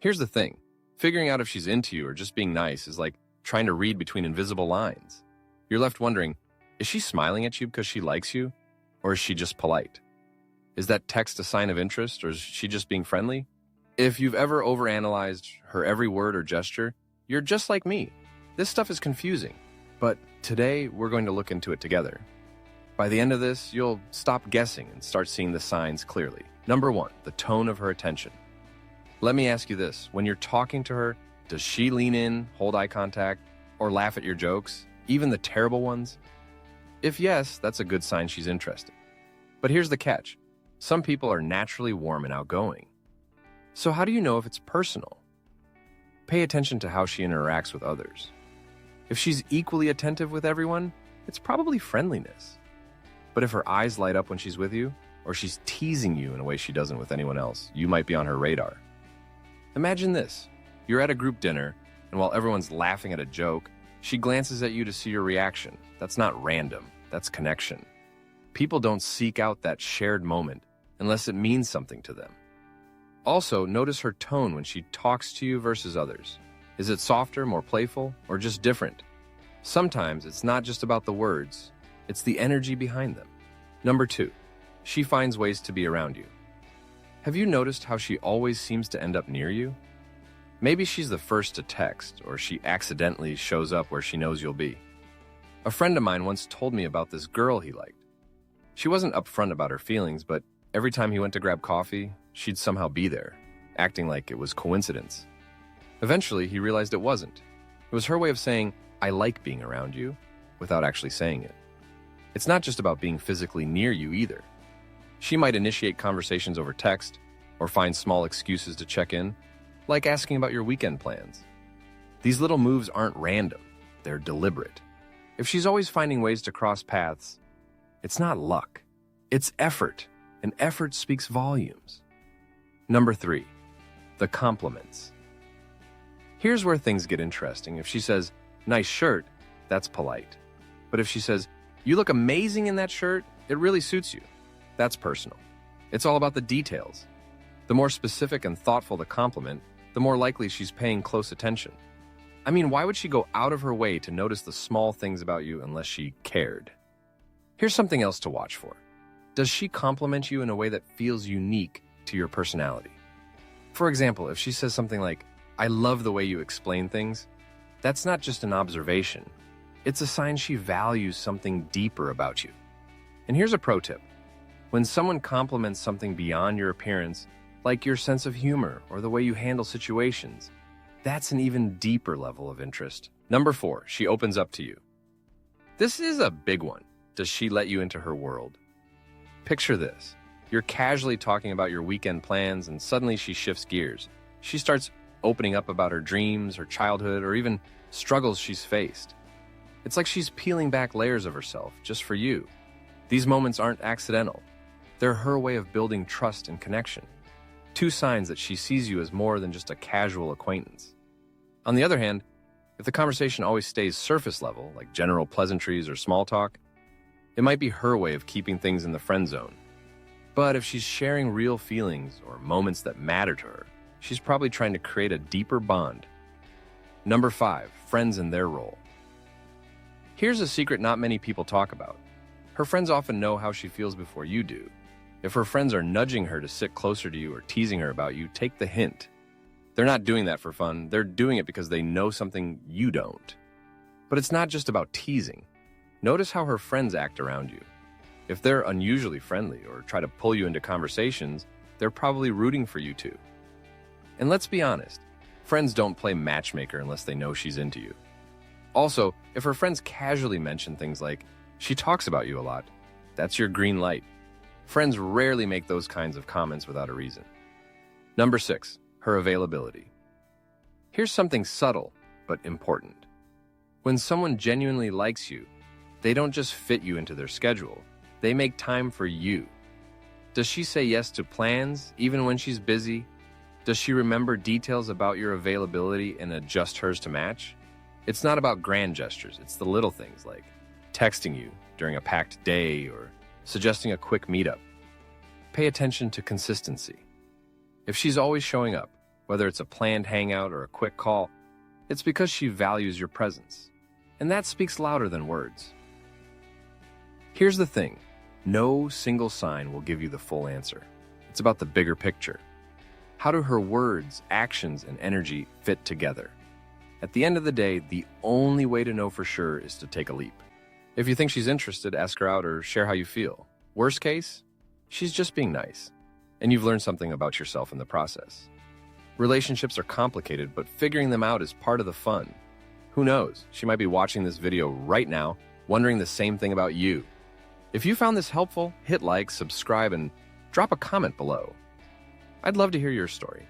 Here's the thing. Figuring out if she's into you or just being nice is like trying to read between invisible lines. You're left wondering, is she smiling at you because she likes you? Or is she just polite? Is that text a sign of interest, or is she just being friendly? If you've ever overanalyzed her every word or gesture, you're just like me. This stuff is confusing, but today we're going to look into it together. By the end of this, you'll stop guessing and start seeing the signs clearly. Number 1, the tone of her attention. Let me ask you this. When you're talking to her, does she lean in, hold eye contact, or laugh at your jokes, even the terrible ones? If yes, that's a good sign she's interested. But here's the catch. Some people are naturally warm and outgoing. So how do you know if it's personal? Pay attention to how she interacts with others. If she's equally attentive with everyone, it's probably friendliness. But if her eyes light up when she's with you, or she's teasing you in a way she doesn't with anyone else, you might be on her radar. Imagine this. You're at a group dinner, and while everyone's laughing at a joke, she glances at you to see your reaction. That's not random. That's connection. People don't seek out that shared moment unless it means something to them. Also, notice her tone when she talks to you versus others. Is it softer, more playful, or just different? Sometimes it's not just about the words, it's the energy behind them. Number 2, she finds ways to be around you. Have you noticed how she always seems to end up near you? Maybe she's the first to text, or she accidentally shows up where she knows you'll be. A friend of mine once told me about this girl he liked. She wasn't upfront about her feelings, but every time he went to grab coffee, she'd somehow be there, acting like it was coincidence. Eventually, he realized it wasn't. It was her way of saying, "I like being around you," without actually saying it. It's not just about being physically near you either. She might initiate conversations over text, or find small excuses to check in, like asking about your weekend plans. These little moves aren't random, they're deliberate. If she's always finding ways to cross paths, it's not luck, it's effort, and effort speaks volumes. Number 3, the compliments. Here's where things get interesting. If she says, "Nice shirt," that's polite. But if she says, "You look amazing in that shirt, it really suits you," that's personal. It's all about the details. The more specific and thoughtful the compliment, the more likely she's paying close attention. I mean, why would she go out of her way to notice the small things about you unless she cared? Here's something else to watch for. Does she compliment you in a way that feels unique to your personality? For example, if she says something like, "I love the way you explain things," that's not just an observation. It's a sign she values something deeper about you. And here's a pro tip. When someone compliments something beyond your appearance, like your sense of humor or the way you handle situations, that's an even deeper level of interest. Number 4, she opens up to you. This is a big one. Does she let you into her world? Picture this. You're casually talking about your weekend plans, and suddenly she shifts gears. She starts opening up about her dreams, her childhood, or even struggles she's faced. It's like she's peeling back layers of herself just for you. These moments aren't accidental. They're her way of building trust and connection. 2 signs that she sees you as more than just a casual acquaintance. On the other hand, if the conversation always stays surface level, like general pleasantries or small talk, it might be her way of keeping things in the friend zone. But if she's sharing real feelings or moments that matter to her, she's probably trying to create a deeper bond. Number 5, friends and their role. Here's a secret not many people talk about. Her friends often know how she feels before you do. If her friends are nudging her to sit closer to you or teasing her about you, take the hint. They're not doing that for fun. They're doing it because they know something you don't. But it's not just about teasing. Notice how her friends act around you. If they're unusually friendly or try to pull you into conversations, they're probably rooting for you too. And let's be honest, friends don't play matchmaker unless they know she's into you. Also, if her friends casually mention things like, "She talks about you a lot," that's your green light. Friends rarely make those kinds of comments without a reason. Number 6, her availability. Here's something subtle, but important. When someone genuinely likes you, they don't just fit you into their schedule. They make time for you. Does she say yes to plans, even when she's busy? Does she remember details about your availability and adjust hers to match? It's not about grand gestures. It's the little things like texting you during a packed day or suggesting a quick meetup. Pay attention to consistency. If she's always showing up, Whether it's a planned hangout or a quick call, it's because she values your presence. And that speaks louder than words. Here's the thing. No single sign will give you the full answer. It's about the bigger picture. How do her words, actions, and energy fit together? At the end of the day, the only way to know for sure is to take a leap. If you think she's interested, ask her out or share how you feel. Worst case, she's just being nice, and you've learned something about yourself in the process. Relationships are complicated, but figuring them out is part of the fun. Who knows? She might be watching this video right now, wondering the same thing about you. If you found this helpful, hit like, subscribe, and drop a comment below. I'd love to hear your story.